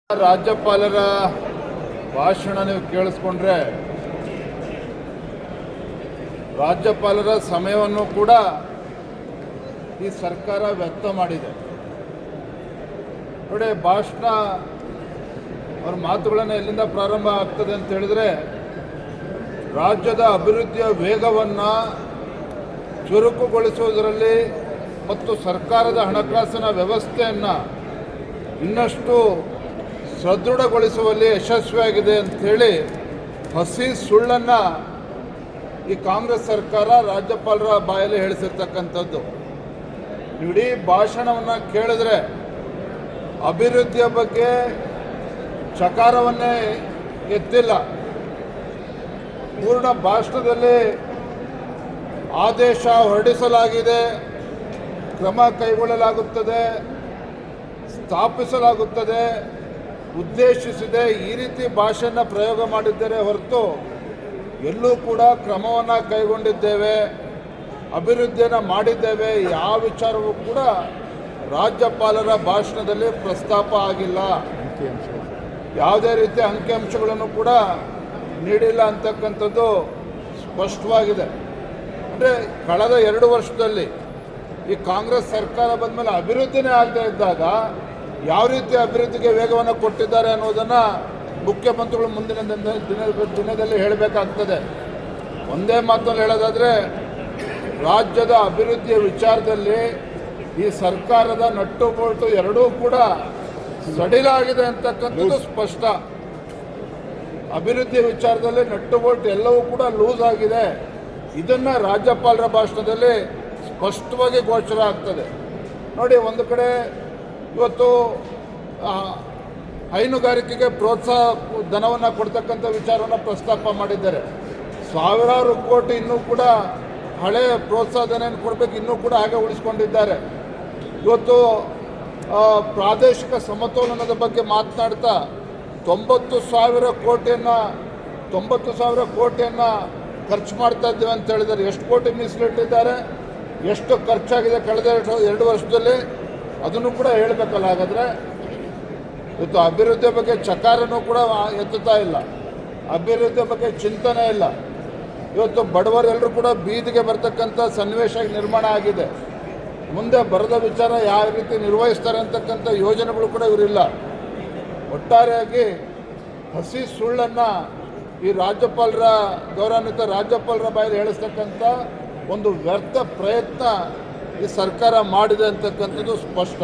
ರಾಜ್ಯಪಾಲರ ಭಾಷಣ ನೀವು ಕೇಳಿಸ್ಕೊಂಡ್ರೆ ರಾಜ್ಯಪಾಲರ ಸಮಯವನ್ನು ಕೂಡ ಈ ಸರ್ಕಾರ ವ್ಯರ್ಥ ಮಾಡಿದೆ. ನೋಡಿ, ಭಾಷಣ ಅವ್ರ ಮಾತುಗಳನ್ನು ಎಲ್ಲಿಂದ ಪ್ರಾರಂಭ ಆಗ್ತದೆ ಅಂತ ಹೇಳಿದ್ರೆ, ರಾಜ್ಯದ ಅಭಿವೃದ್ಧಿಯ ವೇಗವನ್ನು ಚುರುಕುಗೊಳಿಸುವುದರಲ್ಲಿ ಮತ್ತು ಸರ್ಕಾರದ ಹಣಕಾಸಿನ ವ್ಯವಸ್ಥೆಯನ್ನು ಇನ್ನಷ್ಟು ಸದೃಢಗೊಳಿಸುವಲ್ಲಿ ಯಶಸ್ವಿಯಾಗಿದೆ ಅಂಥೇಳಿ ಹಸಿ ಸುಳ್ಳನ್ನು ಈ ಕಾಂಗ್ರೆಸ್ ಸರ್ಕಾರ ರಾಜ್ಯಪಾಲರ ಬಾಯಲ್ಲಿ ಹೇಳಿಸಿರ್ತಕ್ಕಂಥದ್ದು. ಇಡೀ ಭಾಷಣವನ್ನು ಕೇಳಿದ್ರೆ ಅಭಿವೃದ್ಧಿಯ ಬಗ್ಗೆ ಚಕಾರವನ್ನೇ ಎತ್ತಿಲ್ಲ. ಪೂರ್ಣ ಭಾಷಣದಲ್ಲಿ ಆದೇಶ ಹೊರಡಿಸಲಾಗಿದೆ, ಕ್ರಮ ಕೈಗೊಳ್ಳಲಾಗುತ್ತದೆ, ಸ್ಥಾಪಿಸಲಾಗುತ್ತದೆ, ಉದ್ದೇಶಿಸಿದೆ, ಈ ರೀತಿ ಭಾಷೆಯನ್ನು ಪ್ರಯೋಗ ಮಾಡಿದ್ದಾರೆ ಹೊರತು ಎಲ್ಲೂ ಕೂಡ ಕ್ರಮವನ್ನು ಕೈಗೊಂಡಿದ್ದೇವೆ, ಅಭಿವೃದ್ಧಿಯನ್ನು ಮಾಡಿದ್ದೇವೆ ಯಾವ ವಿಚಾರವೂ ಕೂಡ ರಾಜ್ಯಪಾಲರ ಭಾಷಣದಲ್ಲಿ ಪ್ರಸ್ತಾಪ ಆಗಿಲ್ಲ. ಯಾವುದೇ ರೀತಿಯ ಅಂಕಿಅಂಶಗಳನ್ನು ಕೂಡ ನೀಡಿಲ್ಲ ಅಂತಕ್ಕಂಥದ್ದು ಸ್ಪಷ್ಟವಾಗಿದೆ. ಅಂದರೆ ಕಳೆದ 2 ವರ್ಷದಲ್ಲಿ ಈ ಕಾಂಗ್ರೆಸ್ ಸರ್ಕಾರ ಬಂದ ಮೇಲೆ ಅಭಿವೃದ್ಧಿನೇ ಆಗದೇ ಇದ್ದಾಗ ಯಾವ ರೀತಿ ಅಭಿವೃದ್ಧಿಗೆ ವೇಗವನ್ನು ಕೊಟ್ಟಿದ್ದಾರೆ ಅನ್ನೋದನ್ನು ಮುಖ್ಯಮಂತ್ರಿಗಳು ಮುಂದಿನ ದಿನದಲ್ಲಿ ಹೇಳಬೇಕಾಗ್ತದೆ. ಒಂದೇ ಮಾತಲ್ಲಿ ಹೇಳೋದಾದರೆ, ರಾಜ್ಯದ ಅಭಿವೃದ್ಧಿಯ ವಿಚಾರದಲ್ಲಿ ಈ ಸರ್ಕಾರದ ನಟ್ಟು ಬೋಲ್ಟು ಎರಡೂ ಕೂಡ ಸಡಿಲಾಗಿದೆ ಅಂತಕ್ಕಂಥದ್ದು ಸ್ಪಷ್ಟ. ಅಭಿವೃದ್ಧಿಯ ವಿಚಾರದಲ್ಲಿ ನಟ್ಟು ಬೋಲ್ಟ್ ಎಲ್ಲವೂ ಕೂಡ ಲೂಸ್ ಆಗಿದೆ. ಇದನ್ನು ರಾಜ್ಯಪಾಲರ ಭಾಷಣದಲ್ಲಿ ಸ್ಪಷ್ಟವಾಗಿ ಗೋಚರ ಆಗ್ತದೆ. ನೋಡಿ, ಒಂದು ಕಡೆ ಇವತ್ತು ಹೈನುಗಾರಿಕೆಗೆ ಪ್ರೋತ್ಸಾಹ ಧನವನ್ನು ಕೊಡ್ತಕ್ಕಂಥ ವಿಚಾರವನ್ನು ಪ್ರಸ್ತಾಪ ಮಾಡಿದ್ದಾರೆ. ಸಾವಿರಾರು ಕೋಟಿ ಇನ್ನೂ ಕೂಡ ಹಳೆ ಪ್ರೋತ್ಸಾಹ ಧನ ಕೊಡಬೇಕು, ಇನ್ನೂ ಕೂಡ ಹಾಗೆ ಉಳಿಸ್ಕೊಂಡಿದ್ದಾರೆ. ಇವತ್ತು ಪ್ರಾದೇಶಿಕ ಸಮತೋಲನದ ಬಗ್ಗೆ ಮಾತನಾಡ್ತಾ 90,000 ಕೋಟಿಯನ್ನು ಖರ್ಚು ಮಾಡ್ತಾ ಇದ್ದೀವಿ ಅಂತ ಹೇಳಿದ್ದಾರೆ. ಎಷ್ಟು ಕೋಟಿ ಮೀಸಲಿಟ್ಟಿದ್ದಾರೆ, ಎಷ್ಟು ಖರ್ಚಾಗಿದೆ ಕಳೆದ 2 ವರ್ಷದಲ್ಲಿ, ಅದನ್ನು ಕೂಡ ಹೇಳಬೇಕಲ್ಲ. ಹಾಗಾದರೆ ಇವತ್ತು ಅಭಿವೃದ್ಧಿ ಬಗ್ಗೆ ಚಕಾರನೂ ಕೂಡ ಎತ್ತುತ್ತಾ ಇಲ್ಲ, ಅಭಿವೃದ್ಧಿ ಬಗ್ಗೆ ಚಿಂತನೆ ಇಲ್ಲ. ಇವತ್ತು ಬಡವರೆಲ್ಲರೂ ಕೂಡ ಬೀದಿಗೆ ಬರ್ತಕ್ಕಂಥ ಸನ್ನಿವೇಶ ನಿರ್ಮಾಣ ಆಗಿದೆ. ಮುಂದೆ ಬರದ ವಿಚಾರ ಯಾವ ರೀತಿ ನಿರ್ವಹಿಸ್ತಾರೆ ಅಂತಕ್ಕಂಥ ಯೋಜನೆಗಳು ಕೂಡ ಇವರಿಲ್ಲ. ಒಟ್ಟಾರೆಯಾಗಿ ಹಸಿ ಸುಳ್ಳನ್ನು ಈ ರಾಜ್ಯಪಾಲರ ಗೌರವಾನ್ವಿತ ರಾಜ್ಯಪಾಲರ ಬಾಯಲ್ಲಿ ಹೇಳಿಸ್ತಕ್ಕಂಥ ಒಂದು ವ್ಯರ್ಥ ಪ್ರಯತ್ನ ಈ ಸರ್ಕಾರ ಮಾಡಿದೆ ಅಂತಕ್ಕಂಥದ್ದು ಸ್ಪಷ್ಟ.